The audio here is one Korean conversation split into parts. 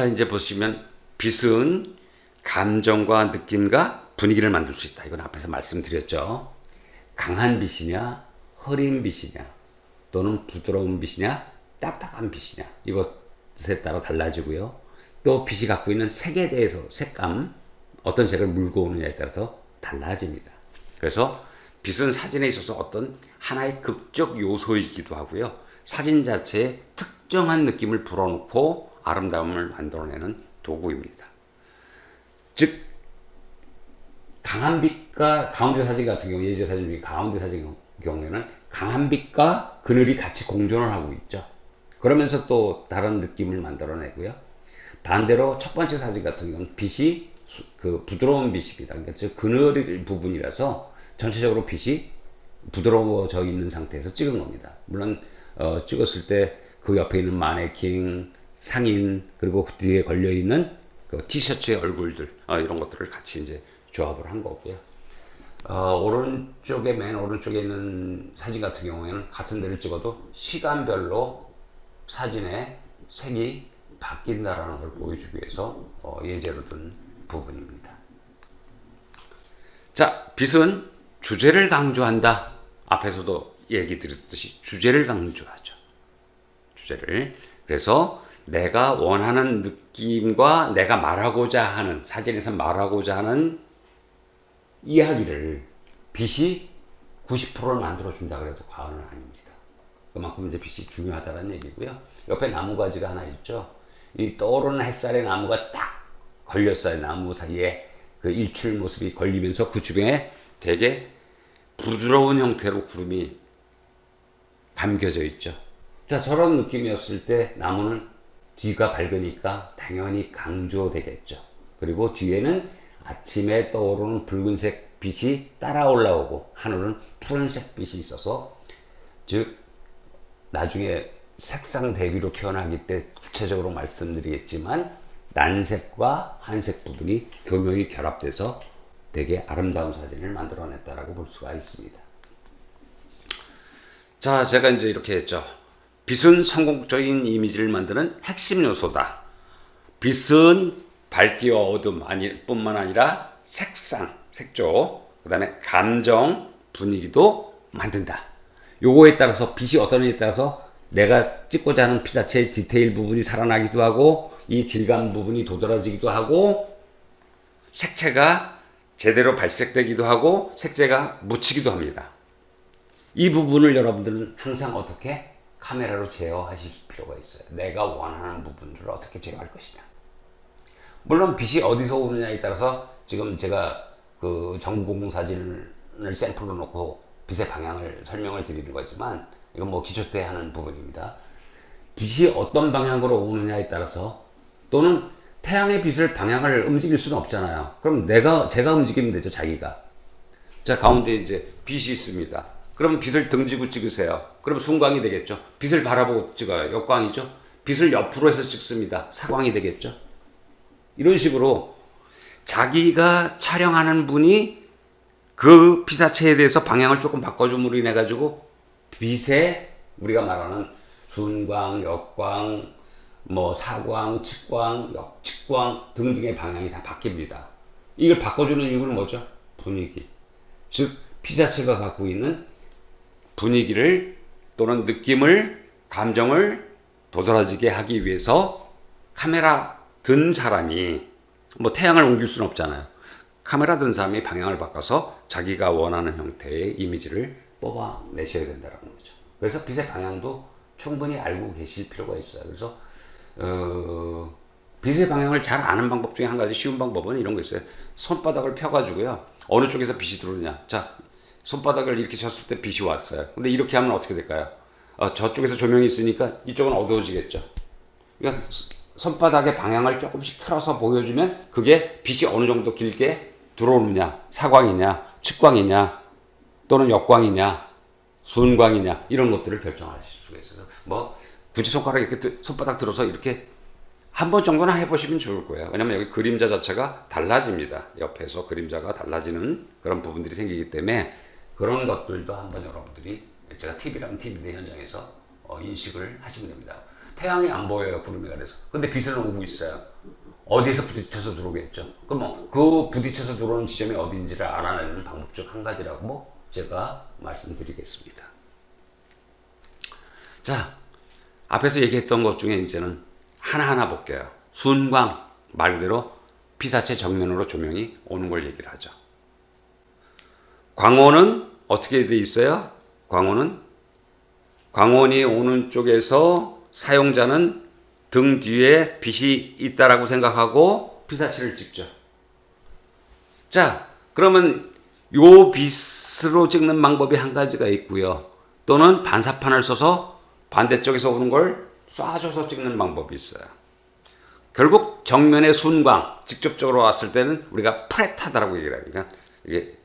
자, 이제 보시면 빛은 감정과 느낌과 분위기를 만들 수 있다. 이건 앞에서 말씀드렸죠. 강한 빛이냐, 흐린 빛이냐, 또는 부드러운 빛이냐, 딱딱한 빛이냐, 이것에 따라 달라지고요. 또 빛이 갖고 있는 색에 대해서 색감, 어떤 색을 물고 오느냐에 따라서 달라집니다. 그래서 빛은 사진에 있어서 어떤 하나의 극적 요소이기도 하고요. 사진 자체에 특정한 느낌을 불어넣고 아름다움을 만들어내는 도구입니다. 즉, 강한 빛과 가운데 사진 같은 경우, 예제 사진 중에 가운데 사진 경우에는 강한 빛과 그늘이 같이 공존을 하고 있죠. 그러면서 또 다른 느낌을 만들어내고요. 반대로 첫 번째 사진 같은 경우는 빛이 그 부드러운 빛입니다. 그러니까 즉 그늘 부분이라서 전체적으로 빛이 부드러워져 있는 상태에서 찍은 겁니다. 물론 찍었을 때 그 옆에 있는 마네킹, 상인, 그리고 그 뒤에 걸려 있는 그 티셔츠의 얼굴들, 이런 것들을 같이 이제 조합을 한 거고요. 오른쪽에 맨 오른쪽에 있는 사진 같은 경우에는 같은 데를 찍어도 시간별로 사진의 색이 바뀐다라는 걸 보여주기 위해서 예제로 든 부분입니다. 자, 빛은 주제를 강조한다. 앞에서도 얘기 드렸듯이 주제를 강조하죠. 주제를. 그래서 내가 원하는 느낌과 내가 말하고자 하는, 사진에서 말하고자 하는 이야기를 빛이 90%를 만들어준다 그래도 과언은 아닙니다. 그만큼 이제 빛이 중요하다는 얘기고요. 옆에 나무가지가 하나 있죠. 이 떠오르는 햇살에 나무가 딱 걸렸어요. 나무 사이에 그 일출 모습이 걸리면서 그 주변에 되게 부드러운 형태로 구름이 감겨져 있죠. 자, 저런 느낌이었을 때 나무는 뒤가 밝으니까 당연히 강조되겠죠. 그리고 뒤에는 아침에 떠오르는 붉은색 빛이 따라 올라오고 하늘은 푸른색 빛이 있어서, 즉 나중에 색상 대비로 표현하기 때 구체적으로 말씀드리겠지만 난색과 한색 부분이 교묘히 결합돼서 되게 아름다운 사진을 만들어냈다라고 볼 수가 있습니다. 자, 제가 이제 이렇게 했죠. 빛은 성공적인 이미지를 만드는 핵심 요소다. 빛은 밝기와 어둠 뿐만 아니라 색상, 색조, 그 다음에 감정, 분위기도 만든다. 요거에 따라서 빛이 어떠냐에 따라서 내가 찍고자 하는 빛 자체의 디테일 부분이 살아나기도 하고 이 질감 부분이 도드라지기도 하고 색채가 제대로 발색되기도 하고 색채가 묻히기도 합니다. 이 부분을 여러분들은 항상 어떻게 카메라로 제어하실 필요가 있어요. 내가 원하는 부분들을 어떻게 제어할 것이냐. 물론 빛이 어디서 오느냐에 따라서 지금 제가 그 전공 사진을 샘플로 놓고 빛의 방향을 설명을 드리는 거지만 이건 뭐 기초 때 하는 부분입니다. 빛이 어떤 방향으로 오느냐에 따라서, 또는 태양의 빛을 방향을 움직일 수는 없잖아요. 그럼 제가 움직이면 되죠, 자기가. 자, 가운데 이제 빛이 있습니다. 그럼 빛을 등지고 찍으세요. 그럼 순광이 되겠죠. 빛을 바라보고 찍어요. 역광이죠. 빛을 옆으로 해서 찍습니다. 사광이 되겠죠. 이런 식으로 자기가 촬영하는 분이 그 피사체에 대해서 방향을 조금 바꿔줌으로 인해 가지고 빛에 우리가 말하는 순광, 역광, 뭐 사광, 측광, 역측광 등등의 방향이 다 바뀝니다. 이걸 바꿔주는 이유는 뭐죠? 분위기. 즉 피사체가 갖고 있는 분위기를 또는 느낌을, 감정을 도드라지게 하기 위해서 카메라 든 사람이, 뭐 태양을 옮길 수는 없잖아요. 카메라 든 사람이 방향을 바꿔서 자기가 원하는 형태의 이미지를 뽑아내셔야 된다는 거죠. 그래서 빛의 방향도 충분히 알고 계실 필요가 있어요. 그래서 빛의 방향을 잘 아는 방법 중에 한 가지 쉬운 방법은 이런 거 있어요. 손바닥을 펴가지고요. 어느 쪽에서 빛이 들어오느냐. 자, 손바닥을 이렇게 쳤을 때 빛이 왔어요. 근데 이렇게 하면 어떻게 될까요? 저쪽에서 조명이 있으니까 이쪽은 어두워지겠죠. 그러니까 손바닥의 방향을 조금씩 틀어서 보여주면 그게 빛이 어느 정도 길게 들어오느냐, 사광이냐, 측광이냐, 또는 역광이냐, 순광이냐, 이런 것들을 결정하실 수가 있어요. 뭐 굳이 손가락 이렇게 손바닥 들어서 이렇게 한 번 정도는 해보시면 좋을 거예요. 왜냐면 여기 그림자 자체가 달라집니다. 옆에서 그림자가 달라지는 그런 부분들이 생기기 때문에 그런 것들도 한번 여러분들이, 제가 팁이라면 팁인데 현장에서 인식을 하시면 됩니다. 태양이 안 보여요. 구름에 가려서. 근데 빛은 오고 있어요. 어디에서 부딪혀서 들어오겠죠. 그럼 그 부딪혀서 들어오는 지점이 어디인지를 알아내는 방법 중 한 가지라고 제가 말씀드리겠습니다. 자, 앞에서 얘기했던 것 중에 이제는 하나하나 볼게요. 순광, 말 그대로 피사체 정면으로 조명이 오는 걸 얘기를 하죠. 광원은 어떻게 돼 있어요? 광원이 오는 쪽에서 사용자는 등 뒤에 빛이 있다라고 생각하고 피사체를 찍죠. 자, 그러면 요 빛으로 찍는 방법이 한 가지가 있고요. 또는 반사판을 써서 반대쪽에서 오는 걸 쏴줘서 찍는 방법이 있어요. 결국 정면의 순광, 직접적으로 왔을 때는 우리가 프렛하다라고 얘기를 해요. 그러니까 이게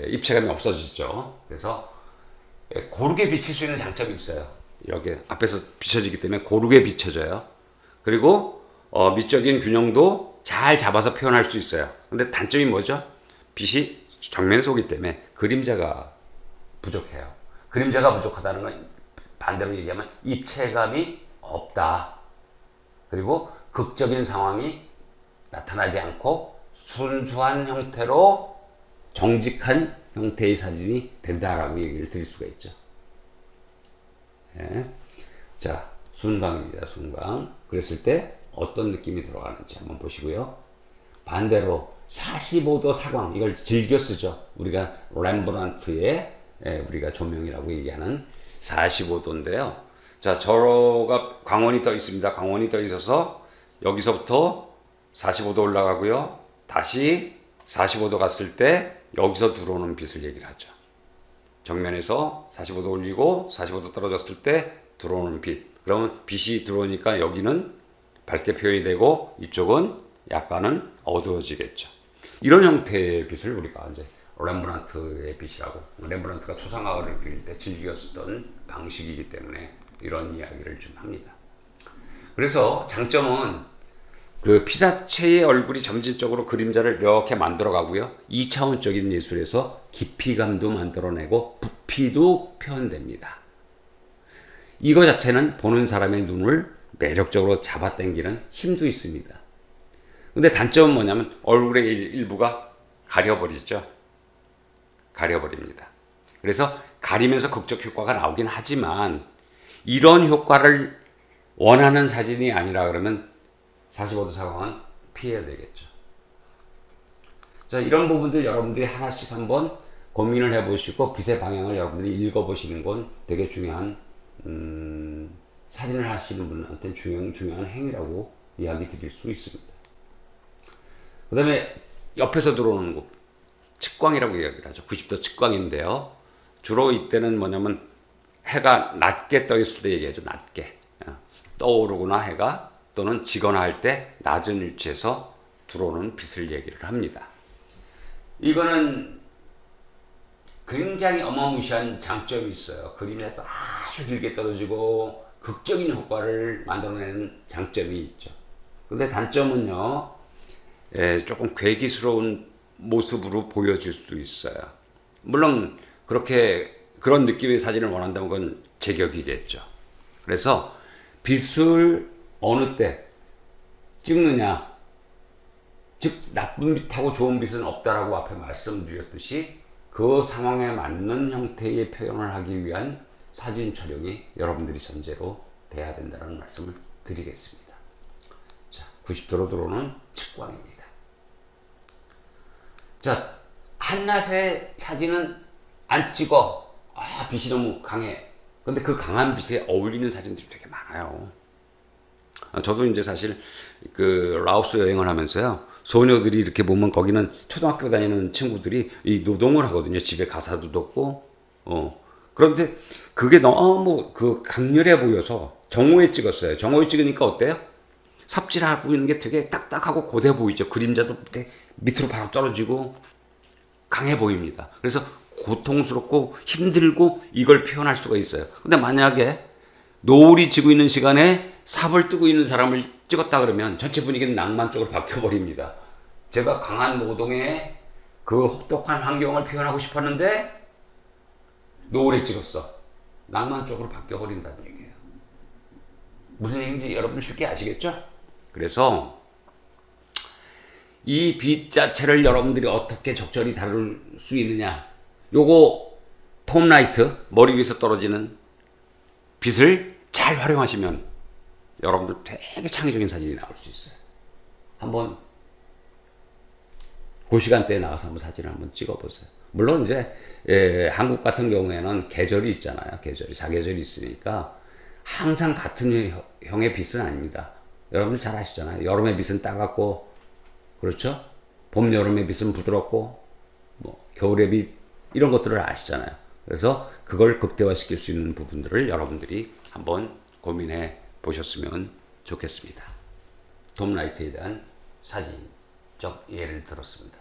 입체감이 없어지죠. 그래서 고르게 비칠 수 있는 장점이 있어요. 여기 앞에서 비춰지기 때문에 고르게 비춰져요. 그리고 미적인 균형도 잘 잡아서 표현할 수 있어요. 근데 단점이 뭐죠? 빛이 정면에서 오기 때문에 그림자가 부족해요. 그림자가 부족하다는 건 반대로 얘기하면 입체감이 없다. 그리고 극적인 상황이 나타나지 않고 순수한 형태로 정직한 형태의 사진이 된다라고 얘기를 드릴 수가 있죠. 네. 자, 순광입니다. 순광. 그랬을 때 어떤 느낌이 들어가는지 한번 보시고요. 반대로 45도 사광, 이걸 즐겨 쓰죠. 우리가 렘브란트의 우리가 조명이라고 얘기하는 45도인데요. 자, 저가 광원이 떠 있습니다. 광원이 떠 있어서 여기서부터 45도 올라가고요. 다시 45도 갔을 때 여기서 들어오는 빛을 얘기를 하죠. 정면에서 45도 올리고 45도 떨어졌을 때 들어오는 빛. 그러면 빛이 들어오니까 여기는 밝게 표현이 되고 이쪽은 약간은 어두워지겠죠. 이런 형태의 빛을 우리가 이제 렘브란트의 빛이라고, 렘브란트가 초상화를 그릴 때 즐겨 쓰던 방식이기 때문에 이런 이야기를 좀 합니다. 그래서 장점은 그 피사체의 얼굴이 점진적으로 그림자를 이렇게 만들어 가고요. 2차원적인 예술에서 깊이감도 만들어내고 부피도 표현됩니다. 이거 자체는 보는 사람의 눈을 매력적으로 잡아당기는 힘도 있습니다. 근데 단점은 뭐냐면 얼굴의 일부가 가려버리죠. 가려버립니다. 그래서 가리면서 극적 효과가 나오긴 하지만 이런 효과를 원하는 사진이 아니라 그러면 45도 사광은 피해야 되겠죠. 자, 이런 부분들 여러분들이 하나씩 한번 고민을 해보시고 빛의 방향을 여러분들이 읽어보시는 건 되게 중요한 사진을 하시는 분한테는 중요한 행위라고 이야기 드릴 수 있습니다. 그 다음에 옆에서 들어오는 거 측광이라고 이야기를 하죠. 90도 측광인데요. 주로 이때는 뭐냐면 해가 낮게 떠 있을 때 얘기하죠. 낮게 떠오르거나 해가 또는 지거나 할 때 낮은 위치에서 들어오는 빛을 얘기를 합니다. 이거는 굉장히 어마무시한 장점이 있어요. 그림에도 아주 길게 떨어지고 극적인 효과를 만들어내는 장점이 있죠. 근데 단점은요, 조금 괴기스러운 모습으로 보여질 수 있어요. 물론 그런 느낌의 사진을 원한다면 그건 제격이겠죠. 그래서 빛을 어느 때 찍느냐, 즉 나쁜 빛하고 좋은 빛은 없다라고 앞에 말씀드렸듯이 그 상황에 맞는 형태의 표현을 하기 위한 사진 촬영이 여러분들이 전제로 돼야 된다는 말씀을 드리겠습니다. 자, 90도로 들어오는 측광입니다. 자, 한낮에 사진은 안 찍어. 빛이 너무 강해. 근데 그 강한 빛에 어울리는 사진들이 되게 많아요. 저도 이제 사실 그 라오스 여행을 하면서요, 소녀들이 이렇게 보면 거기는 초등학교 다니는 친구들이 이 노동을 하거든요. 집에 가사도 뒀고, 그런데 그게 너무 그 강렬해 보여서 정오에 찍었어요. 정오에 찍으니까 어때요? 삽질하고 있는 게 되게 딱딱하고 고대 보이죠. 그림자도 밑으로 바로 떨어지고 강해 보입니다. 그래서 고통스럽고 힘들고 이걸 표현할 수가 있어요. 근데 만약에 노을이 지고 있는 시간에 삽을 뜨고 있는 사람을 찍었다 그러면 전체 분위기는 낭만적으로 바뀌어버립니다. 제가 강한 노동의 그 혹독한 환경을 표현하고 싶었는데 노을에 찍었어. 낭만적으로 바뀌어버린다는 얘기예요. 무슨 얘기인지 여러분 쉽게 아시겠죠? 그래서 이 빛 자체를 여러분들이 어떻게 적절히 다룰 수 있느냐. 요거 톰라이트, 머리 위에서 떨어지는 빛을 잘 활용하시면 여러분들 되게 창의적인 사진이 나올 수 있어요. 한번 그 시간대에 나가서 한번 사진을 한번 찍어보세요. 물론 이제 한국 같은 경우에는 계절이 있잖아요. 계절이 사계절이 있으니까 항상 같은 형의 빛은 아닙니다. 여러분들 잘 아시잖아요. 여름의 빛은 따갑고 그렇죠? 봄 여름의 빛은 부드럽고 뭐 겨울의 빛 이런 것들을 아시잖아요. 그래서 그걸 극대화시킬 수 있는 부분들을 여러분들이 한번 고민해 보셨으면 좋겠습니다. 돔라이트에 대한 사진적 예를 들었습니다.